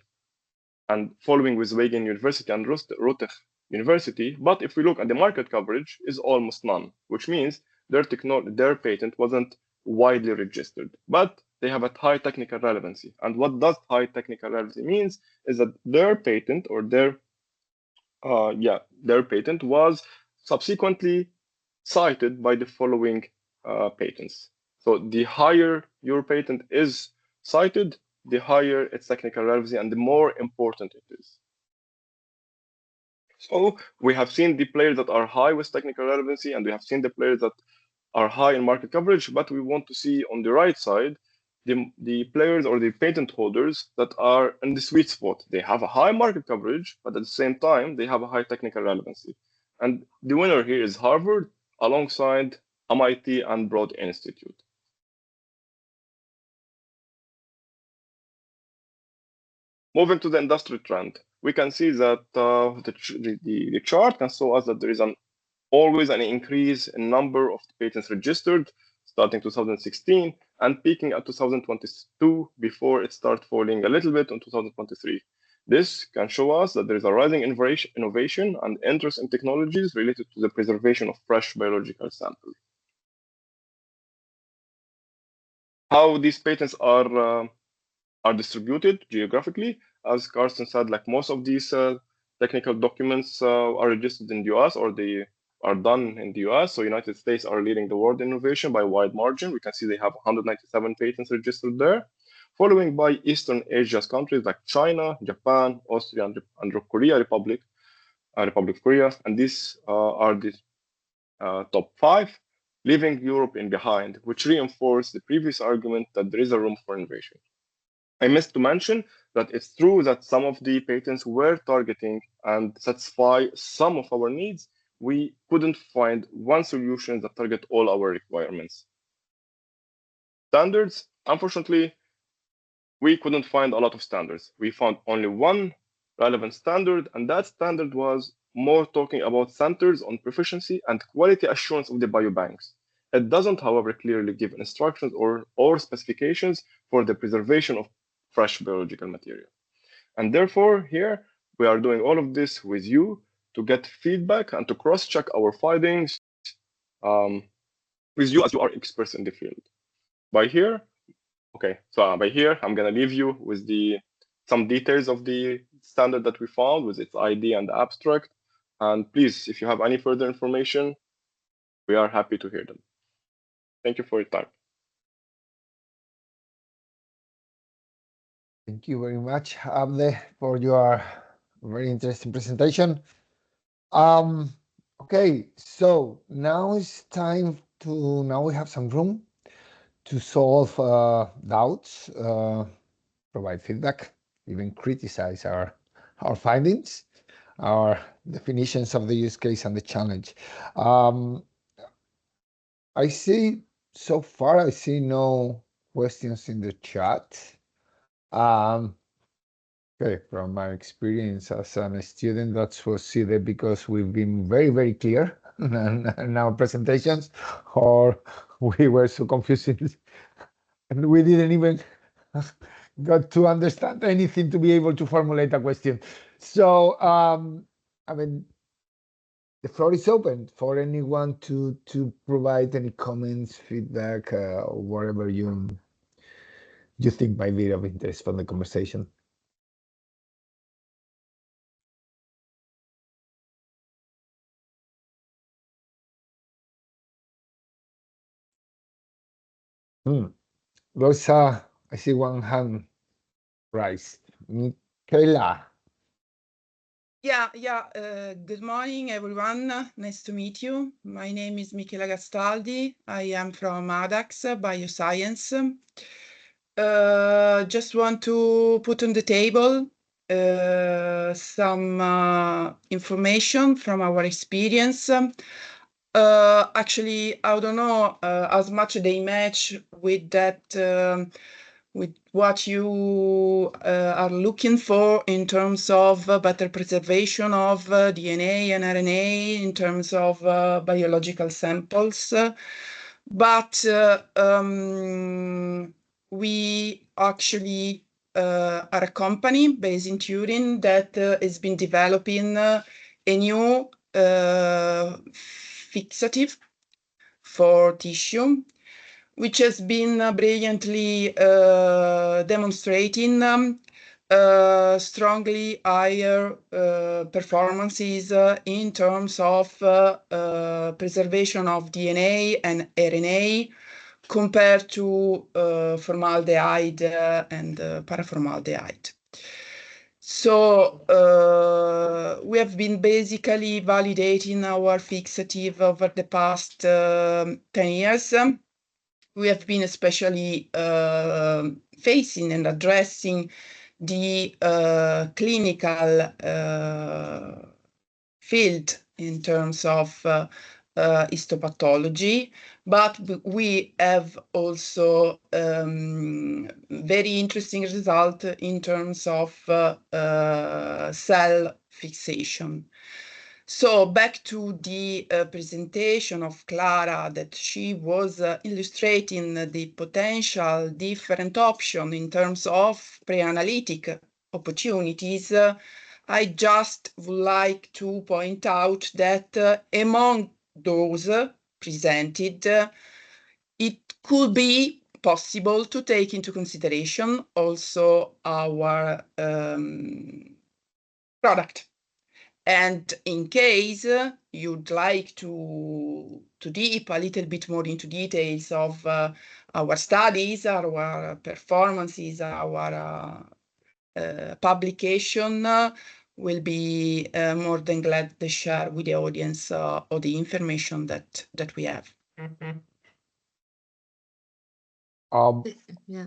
and following with Wageningen University and Ruttich University. But if we look at the market coverage, is almost none, which means their patent wasn't widely registered, but they have a high technical relevancy. And what does high technical relevancy means is that their patent or their patent was subsequently cited by the following patents. So the higher your patent is cited, the higher its technical relevancy and the more important it is. So we have seen the players that are high with technical relevancy, and we have seen the players that are high in market coverage, but we want to see on the right side the players or the patent holders that are in the sweet spot. They have a high market coverage, but at the same time, they have a high technical relevancy. And the winner here is Harvard alongside MIT and Broad Institute. Moving to the industry trend, we can see that the chart can show us that there is always an increase in number of patents registered starting 2016 and peaking at 2022 before it starts falling a little bit in 2023. This can show us that there is a rising innovation and interest in technologies related to the preservation of fresh biological samples. How these patents are distributed geographically, as Carsten said, like most of these technical documents are registered in the US or they are done in the US. So United States are leading the world innovation by a wide margin. We can see they have 197 patents registered there, following by Eastern Asia's countries like China, Japan, Austria, and Republic of Korea. And these are the top 5, leaving Europe in behind, which reinforce the previous argument that there is a room for innovation. I missed to mention that it's true that some of the patents were targeting and satisfy some of our needs. We couldn't find one solution that target all our requirements. Standards, unfortunately, we couldn't find a lot of standards. We found only one relevant standard, and that standard was more talking about centers on proficiency and quality assurance of the biobanks. It doesn't, however, clearly give instructions or specifications for the preservation of fresh biological material. And therefore, here, we are doing all of this with you to get feedback and to cross-check our findings with you as you are experts in the field. By here, I'm going to leave you with some details of the standard that we found with its ID and abstract. And please, if you have any further information, we are happy to hear them. Thank you for your time. Thank you very much, Abde, for your very interesting presentation. Okay, so now it's time to, now we have some room to solve doubts, provide feedback, even criticize our findings, our definitions of the use case and the challenge. I see, so far, I see no questions in the chat. Okay, from my experience as a student, that's proceeded because we've been very, very clear in our presentations, or we were so confusing and we didn't even got to understand anything to be able to formulate a question. So, I mean, the floor is open for anyone to provide any comments, feedback, or whatever you think might be of interest from the conversation. Rosa, I see one hand raised. Michaela. Good morning, everyone. Nice to meet you. My name is Michela Gastaldi. I am from ADAX Bioscience. Just want to put on the table some information from our experience. Actually, I don't know as much they match with that with what you are looking for in terms of better preservation of DNA and RNA in terms of biological samples. But we actually are a company based in Turin that has been developing a new fixative for tissue, which has been brilliantly demonstrating strongly higher performances in terms of preservation of DNA and RNA compared to formaldehyde and paraformaldehyde. So we have been basically validating our fixative over the past 10 years. We have been especially facing and addressing the clinical field in terms of histopathology, but we have also very interesting result in terms of cell fixation. So back to the presentation of Clara, that she was illustrating the potential different option in terms of pre-analytic opportunities. I just would like to point out that among those presented, it could be possible to take into consideration also our product. And in case you'd like to deep a little bit more into details of our studies, our performances, our publication, will be more than glad to share with the audience all the information that we have. Yeah.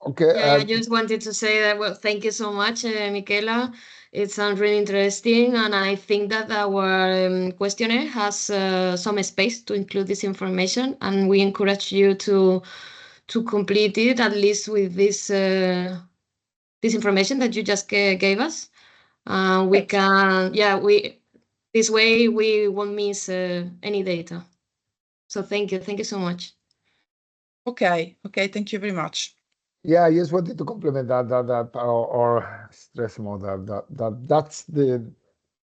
Okay. Yeah, I just wanted to say that, well, thank you so much, Michela. It sounds really interesting, and I think that our questionnaire has some space to include this information, and we encourage you to complete it, at least with this information that you just gave us. We can, this way we won't miss any data. So thank you so much. Okay, thank you very much. Yeah, I just wanted to complement that or stress more that's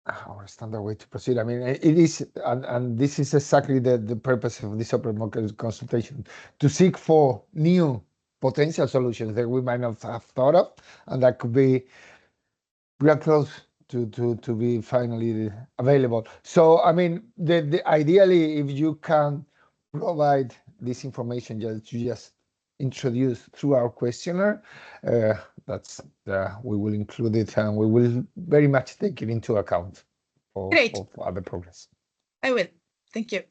our standard way to proceed. I mean, it is, and this is exactly the purpose of this Open Market Consultation, to seek for new potential solutions that we might not have thought of, and that could be real close to be finally available. So, I mean, the ideally, if you can provide this information just introduce through our questionnaire, that's we will include it, and we will very much take it into account for other progress. I will. Thank you.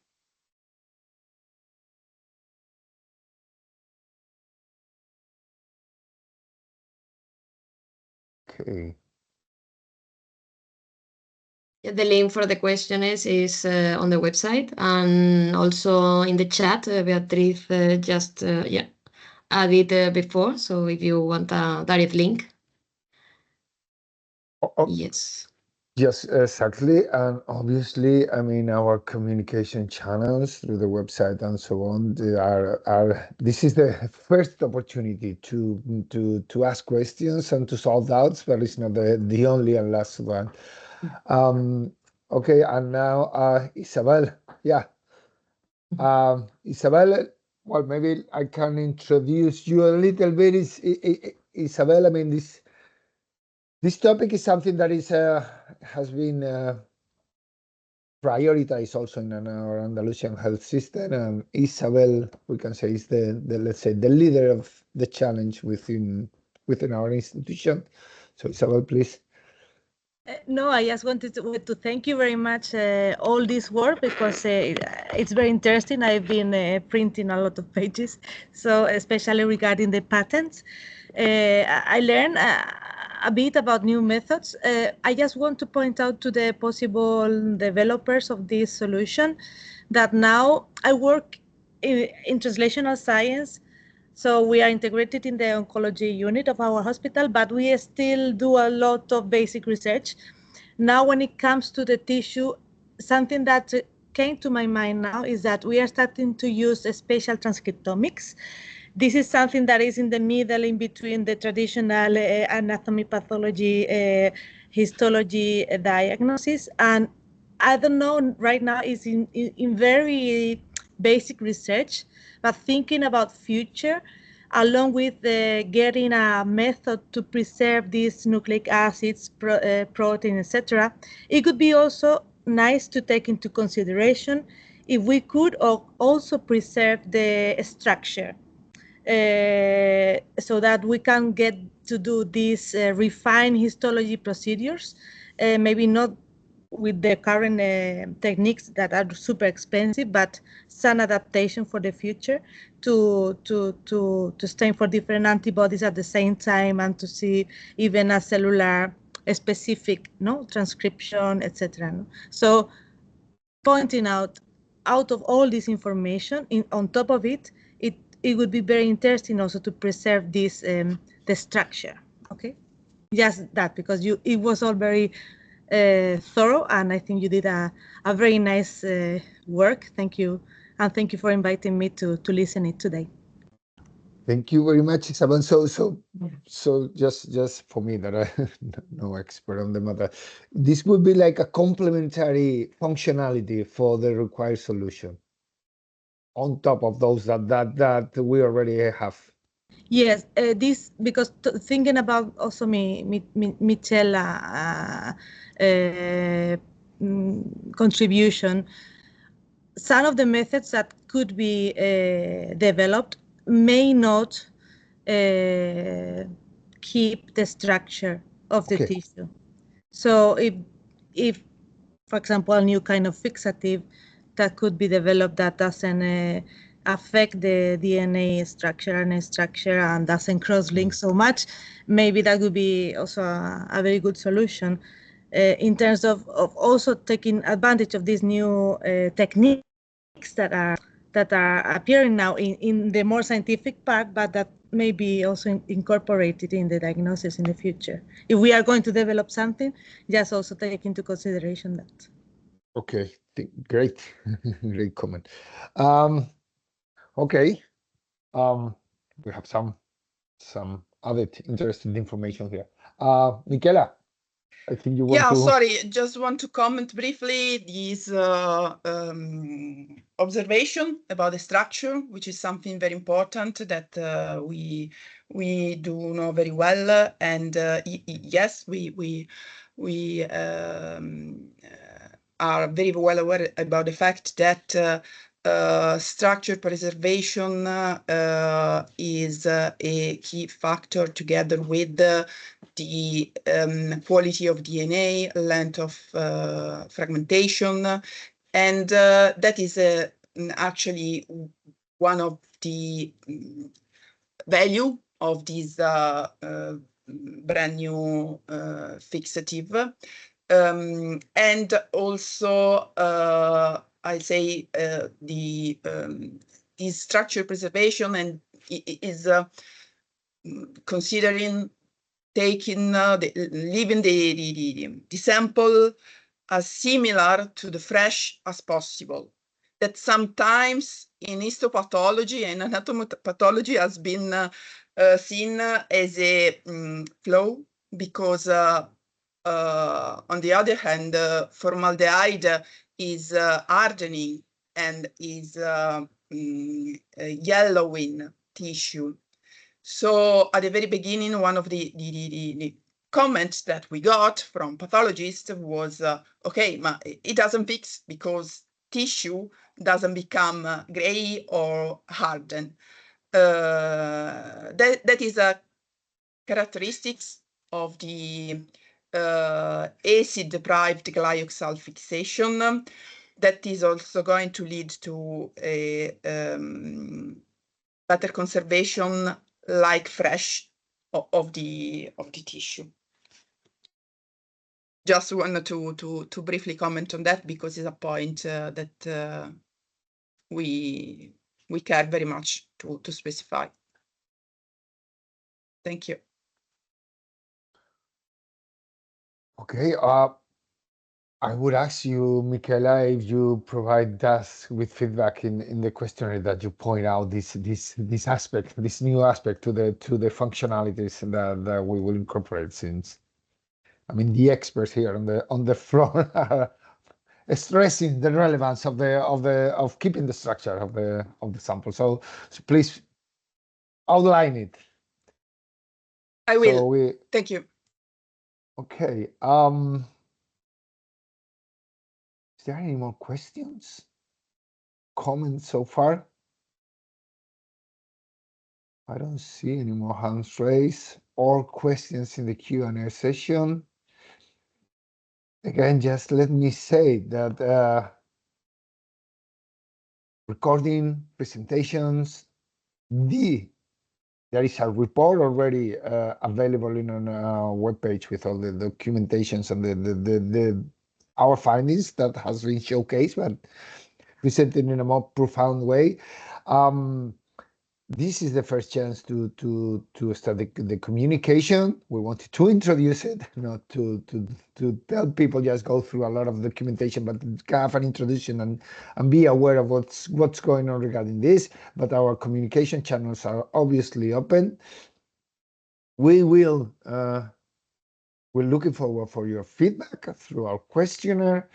Okay. The link for the questionnaires is on the website, and also in the chat. Beatriz just added before, so if you want a direct link. Yes. Yes, exactly. And obviously, I mean, our communication channels through the website and so on, they are this is the first opportunity to ask questions and to solve doubts, but it's not the only and last one. Okay, and now Isabel. Yeah. Isabel, well, maybe I can introduce you a little bit. Isabel, I mean, this topic is something that is has been prioritized also in our Andalusian health system, and Isabel, we can say, is the let's say the leader of the challenge within our institution. So Isabel, please. No, I just wanted to thank you very much all this work, because it's very interesting. I've been printing a lot of pages, so especially regarding the patents. I learned a bit about new methods. I just want to point out to the possible developers of this solution that now I work in translational science. So we are integrated in the oncology unit of our hospital, but we still do a lot of basic research. Now, when it comes to the tissue, something that came to my mind now is that we are starting to use spatial transcriptomics. This is something that is in the middle in between the traditional anatomy, pathology, histology diagnosis. And I don't know, right now is in very basic research, but thinking about future, along with getting a method to preserve these nucleic acids, protein, etc., it could be also nice to take into consideration if we could also preserve the structure, so that we can get to do these refined histology procedures, maybe not with the current techniques that are super expensive, but some adaptation for the future to stain for different antibodies at the same time, and to see even a cellular specific transcription, etc. So pointing out of all this information, on top of it, it would be very interesting also to preserve this the structure. Okay, just that, because it was all very thorough, and I think you did a very nice work. Thank you, and thank you for inviting me to listen it today. Thank you very much, Isabel. So just for me, that I'm no expert on the matter, this would be like a complementary functionality for the required solution, on top of those that we already have. Yes, this, because thinking about also Michelle contribution, some of the methods that could be developed may not keep the structure of the tissue. So if, for example, a new kind of fixative that could be developed that doesn't affect the DNA structure, RNA structure, and doesn't cross-link so much, maybe that would be also a very good solution in terms of also taking advantage of these new techniques that are appearing now in the more scientific part, but that may be also incorporated in the diagnosis in the future. If we are going to develop something, just also take into consideration that. Okay, great, great comment. Okay, we have some other interesting information here. Michela, I think you want to... Sorry, just want to comment briefly this observation about the structure, which is something very important that we do know very well. And yes, we are very well aware about the fact that structure preservation is a key factor, together with the quality of DNA, length of fragmentation, and that is actually one of the value of this brand new fixative. And also, I say this structure preservation and is considering taking leaving the sample as similar to the fresh as possible. That sometimes in histopathology and anatomopathology has been seen as a flaw, because on the other hand, formaldehyde is hardening and is yellowing tissue. So at the very beginning, one of the comments that we got from pathologists was, okay, it doesn't fix because tissue doesn't become gray or hardened. That is a characteristics of the acid-deprived glyoxal fixation. That is also going to lead to a better conservation, like fresh, of the tissue. Just wanted to briefly comment on that because it's a point that we care very much to specify. Thank you. Okay. I would ask you, Michaela, if you provide us with feedback in the questionnaire that you point out this aspect, this new aspect to the functionalities that we will incorporate, since I mean the experts here on the floor are stressing the relevance of keeping the structure of the sample. So please outline it. I will. Thank you. Okay. Is there any more questions, comments so far? I don't see any more hands raised or questions in the Q&A session. Again, just let me say that recording, presentations, there is a report already available on our webpage with all the documentations and our findings that has been showcased, but presented in a more profound way. This is the first chance to start the communication. We wanted to introduce it, not to tell people just go through a lot of documentation, but have an introduction and be aware of what's going on regarding this. But our communication channels are obviously open. We're looking forward for your feedback through our questionnaire.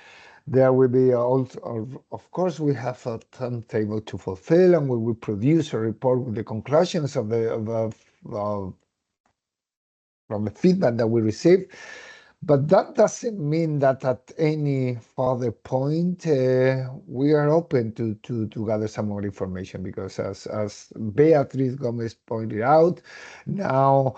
There will be also, of course, we have a timetable to fulfill, and we will produce a report with the conclusions from the feedback that we receive. But that doesn't mean that at any further point we are open to gather some more information, because as Beatriz Gomez pointed out, now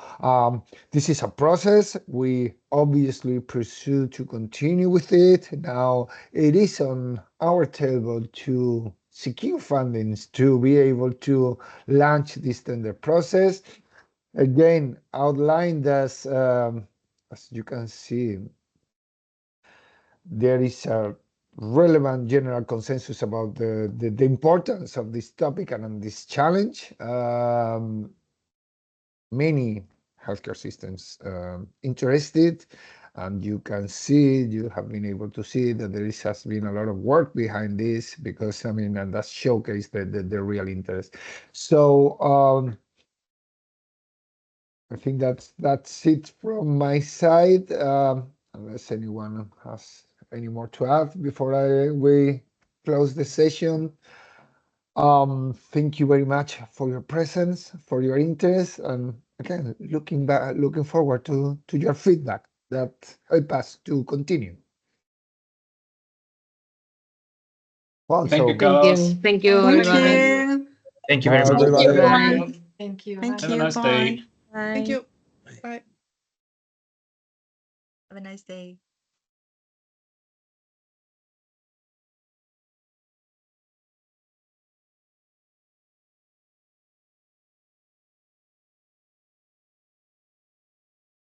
this is a process. We obviously pursue to continue with it. Now it is on our table to secure fundings to be able to launch this tender process. Again, outlined as you can see, there is a relevant general consensus about the importance of this topic and on this challenge. Many healthcare systems interested, and you have been able to see that there has been a lot of work behind this, because and that showcased the real interest. So I think that's it from my side, unless anyone has any more to add before we close the session. Thank you very much for your presence, for your interest, and again, looking forward to your feedback that help us to continue. Well, Thank you, Carlos. Thank you, everyone. Thank you very much. Everybody. Thank you. Thank Have you. a nice day. Bye. Thank you. Bye. Have a nice day.